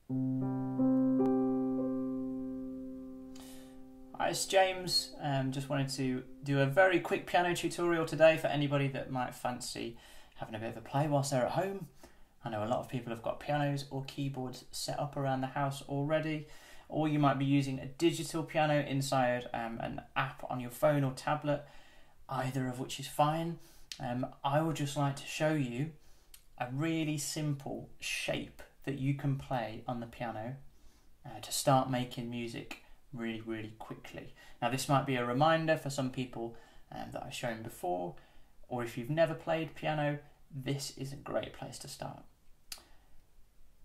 Hi, it's James. Just wanted to do a very quick piano tutorial today for anybody that might fancy having a bit of a play whilst they're at home. I know a lot of people have got pianos or keyboards set up around the house already, or you might be using a digital piano inside an app on your phone or tablet, either of which is fine. I would just like to show you a really simple shape that you can play on the piano to start making music really quickly. Now this might be a reminder for some people that I've shown before, or if you've never played piano, this is a great place to start.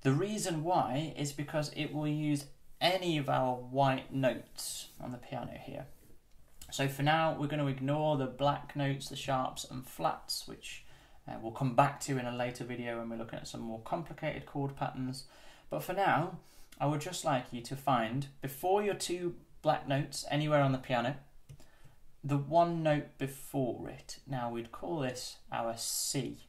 The reason why is because it will use any of our white notes on the piano here. So for now we're going to ignore the black notes, the sharps and flats, which we'll come back to in a later video when we're looking at some more complicated chord patterns. But for now, I would just like you to find, before your two black notes anywhere on the piano, the one note before it. Now we'd call this our C,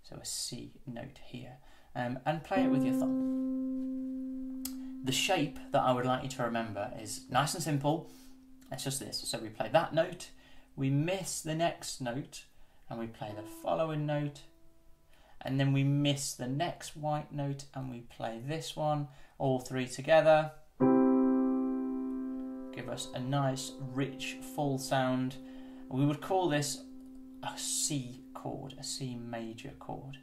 so a C note here, and play it with your thumb. The shape that I would like you to remember is nice and simple. It's just this. So we play that note, we miss the next note, and we play the following note, and then we miss the next white note and we play this one, all three together. Give us a nice, rich, full sound. We would call this a C chord, a C major chord.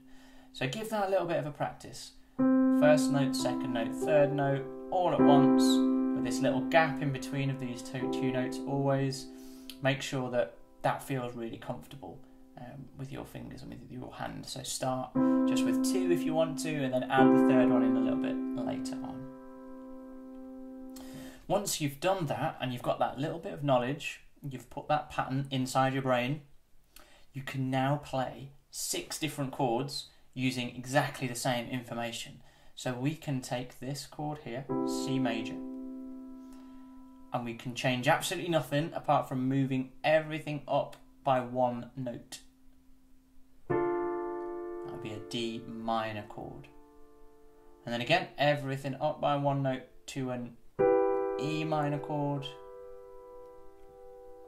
So give that a little bit of a practice. First note, second note, third note, all at once, with this little gap in between of these two notes always. Make sure that that feels really comfortable with your fingers and with your hand. So start just with two if you want to, and then add the third one in a little bit later on. Once you've done that and you've got that little bit of knowledge, you've put that pattern inside your brain, you can now play 6 different chords using exactly the same information. So we can take this chord here, C major, and we can change absolutely nothing apart from moving everything up by one note. That would be a D minor chord. And then again, everything up by one note to an E minor chord.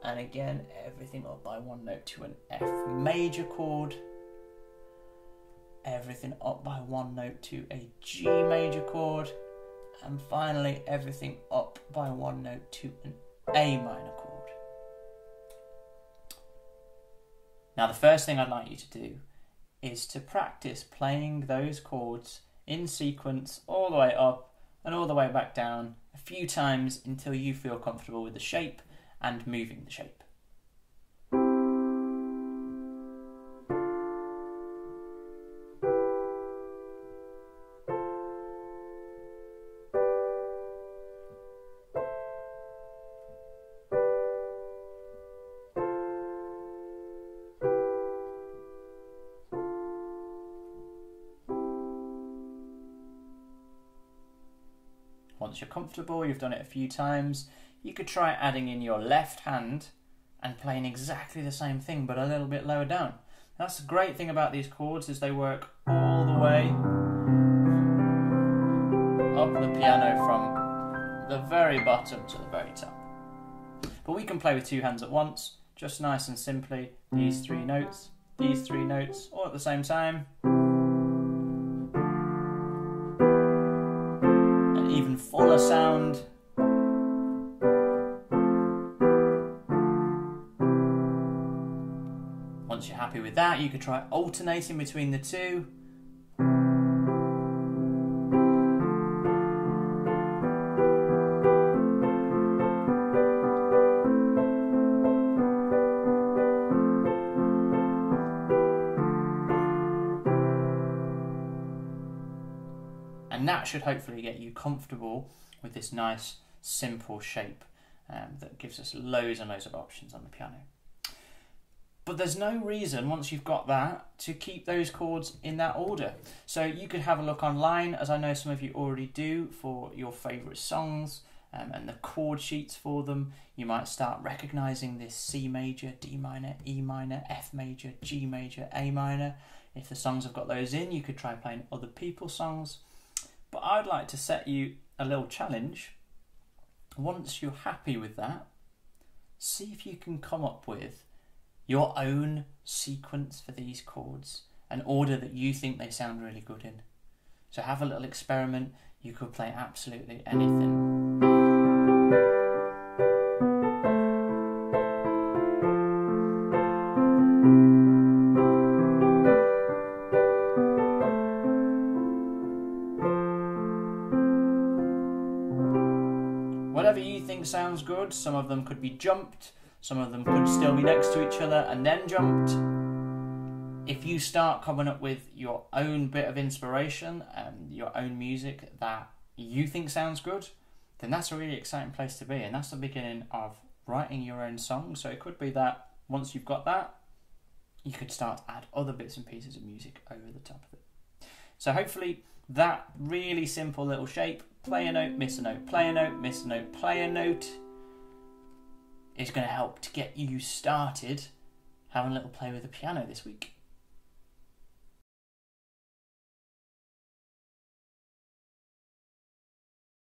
And again, everything up by one note to an F major chord. Everything up by one note to a G major chord. And finally, everything up by one note to an A minor chord. Now, the first thing I'd like you to do is to practice playing those chords in sequence all the way up and all the way back down a few times until you feel comfortable with the shape and moving the shape. Once you're comfortable, you've done it a few times, you could try adding in your left hand and playing exactly the same thing but a little bit lower down. That's the great thing about these chords, is they work all the way up the piano from the very bottom to the very top. But we can play with 2 hands at once, just nice and simply, these 3 notes, all at the same time. Even fuller sound. Once you're happy with that, you could try alternating between the two. And that should hopefully get you comfortable with this nice, simple shape that gives us loads and loads of options on the piano. But there's no reason, once you've got that, to keep those chords in that order. So you could have a look online, as I know some of you already do, for your favourite songs and the chord sheets for them. You might start recognising this C major, D minor, E minor, F major, G major, A minor. If the songs have got those in, you could try playing other people's songs. But I'd like to set you a little challenge. Once you're happy with that, see if you can come up with your own sequence for these chords, an order that you think they sound really good in. So have a little experiment. You could play absolutely anything. Whatever you think sounds good. Some of them could be jumped, some of them could still be next to each other and then jumped. If you start coming up with your own bit of inspiration and your own music that you think sounds good, then that's a really exciting place to be, and that's the beginning of writing your own song. So it could be that once you've got that, you could start to add other bits and pieces of music over the top of it. So hopefully that really simple little shape, play a note, miss a note, play a note, miss a note, play a note, is going to help to get you started having a little play with the piano this week.